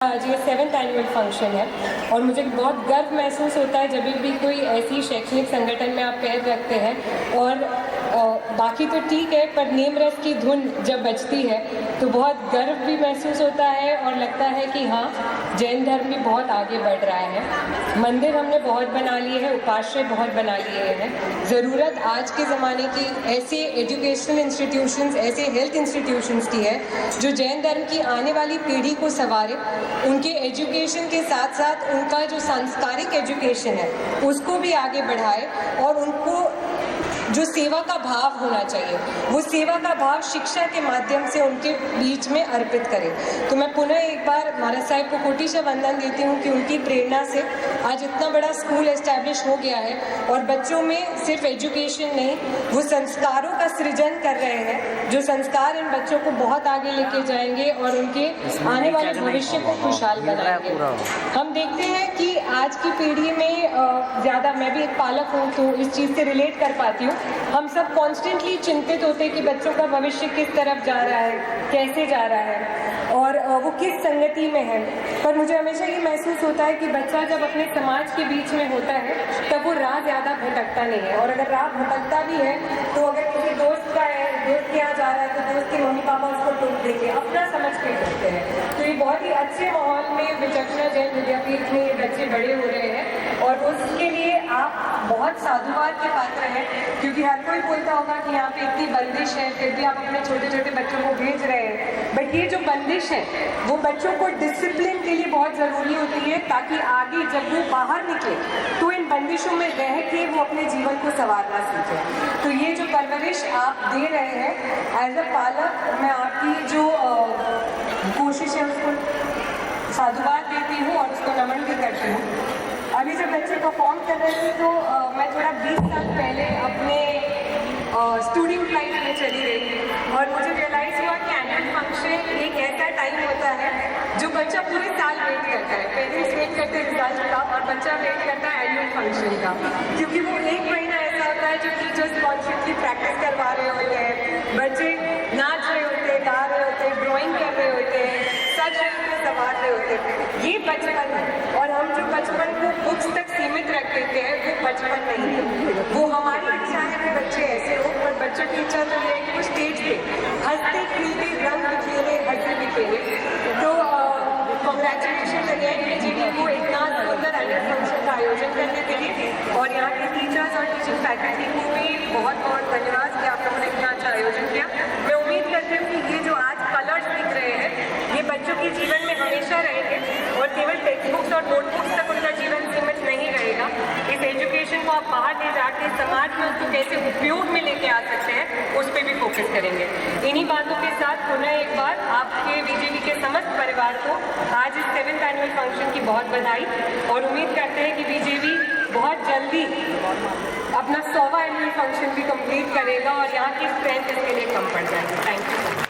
आज ये 7th annual function है और मुझे बहुत गर्व महसूस होता है जब भी कोई ऐसी शैक्षणिक संगठन में आप पैर रखते हैं। और बाकी तो ठीक है, पर नीम रस की धुन जब बजती है तो बहुत गर्व भी महसूस होता है और लगता है कि हाँ, जैन धर्म भी बहुत आगे बढ़ रहा है। मंदिर हमने बहुत बना लिए हैं, उपाश्रय बहुत बना लिए हैं। ज़रूरत आज के ज़माने की ऐसे एजुकेशनल इंस्टीट्यूशंस, ऐसे हेल्थ इंस्टीट्यूशंस की है जो जैन धर्म की आने वाली पीढ़ी को संवारे, उनके एजुकेशन के साथ साथ उनका जो सांस्कारिक एजुकेशन है उसको भी आगे बढ़ाए और उनको जो सेवा का भाव होना चाहिए वो सेवा का भाव शिक्षा के माध्यम से उनके बीच में अर्पित करें। तो मैं पुनः एक बार महाराज साहब को कोटिशा वंदन देती हूँ कि उनकी प्रेरणा से आज इतना बड़ा स्कूल एस्टैब्लिश हो गया है और बच्चों में सिर्फ एजुकेशन नहीं, वो संस्कारों का सृजन कर रहे हैं जो संस्कार इन बच्चों को बहुत आगे लेके जाएंगे और उनके आने वाले भविष्य को खुशहाल बनाएंगे। हम देखते हैं कि आज की पीढ़ी में ज़्यादा, मैं भी एक पालक हूँ तो इस चीज़ से रिलेट कर पाती हूँ, हम सब कॉन्स्टेंटली चिंतित होते हैं कि बच्चों का भविष्य किस तरफ जा रहा है, कैसे जा रहा है और वो किस संगति में है। पर मुझे हमेशा ये महसूस होता है कि बच्चा जब अपने समाज के बीच में होता है तब वो राह ज़्यादा भटकता नहीं है, और अगर राह भटकता भी है तो अगर किसी दोस्त का है, दोस्त के यहाँ जा रहा है तो दोस्त के मम्मी पापा उसको टोक देंगे, अपना समझ के करते हैं। तो ये बहुत ही अच्छे माहौल में विचक्षणा जैन विद्यापीठ में ये बच्चे बड़े हो रहे हैं और उसके लिए आप बहुत साधुवाद के पात्र हैं, क्योंकि हर कोई बोलता होगा कि यहाँ पे इतनी बंदिश है फिर भी आप अपने छोटे छोटे बच्चों को भेज रहे हैं। बट ये जो बंदिश है वो बच्चों को डिसिप्लिन के लिए बहुत ज़रूरी होती है, ताकि आगे जब वो बाहर निकले तो इन बंदिशों में रह के वो अपने जीवन को संवारना सीखें। तो ये जो परवरिश आप दे रहे हैं एज अ पालक, मैं आपकी जो कोशिश है उसको साधुवाद देती हूँ और उसको नमन भी करती हूँ। अभी जब बच्चे परफॉर्म कर रहे थे तो मैं थोड़ा 20 साल पहले अपने स्टूडेंट लाइफ में चली गई और मुझे रियलाइज़ हुआ कि एनुअल फंक्शन एक ऐसा टाइम होता है जो बच्चा पूरे साल वेट करता है। पेरेंट्स वेट करते हैं रिजल्ट का और बच्चा वेट करता है एनुअल फंक्शन का, क्योंकि वो एक महीना ऐसा होता है जो टीचर्स कॉन्शियसली प्रैक्टिस करवा रहे होते हैं, बच्चे नाच रहे होते हैं, गा रहे होते हैं, ड्राइंग कर रहे होते हैं, सच संवार रहे होते हैं। ये बचपन है और हम जो बचपन को बुक्स तक सीमित रख देते हैं वो बचपन नहीं है। वो हमारी इच्छा है कि बच्चे ऐसे हो, पर बच्चों की इच्छा तो ये है कि वो स्टेज पे हंसते खेलते रंग बिखेरे, हंसते बिखेरे। तो कॉन्ग्रेचुलेशन अगेन बीजेपी को इतना सुंदर एनुअल फंक्शन का आयोजन करने के लिए, और यहाँ के टीचर्स और टीचिंग फैकल्टी को भी बहुत बहुत धन्यवाद कि आप लोगों ने इतना अच्छा आयोजन किया। मैं उम्मीद करती हूँ कि ये जो आज कलर्स दिख रहे हैं ये बच्चों के जीवन में हमेशा रहेंगे और केवल टेक्स्ट बुक्स और नोटबुक्स तक उनका जीवन सीमित नहीं रहेगा। इस एजुकेशन को आप बाहर ले जाके समाज में उसको कैसे उपयोग में लेके आ सकते हैं उस पर भी फोकस करेंगे। इन्हीं बातों के साथ पुनः एक बार आपके बीजेपी के समस्त परिवार को आज इस 7th एनुअल फंक्शन की बहुत बधाई, और उम्मीद करते हैं कि बीजेपी बहुत जल्दी अपना 100वां एनुअल फंक्शन भी कंप्लीट करेगा और यहाँ की स्ट्रेंथ इसके लिए कम पड़ जाएगी। Thank you.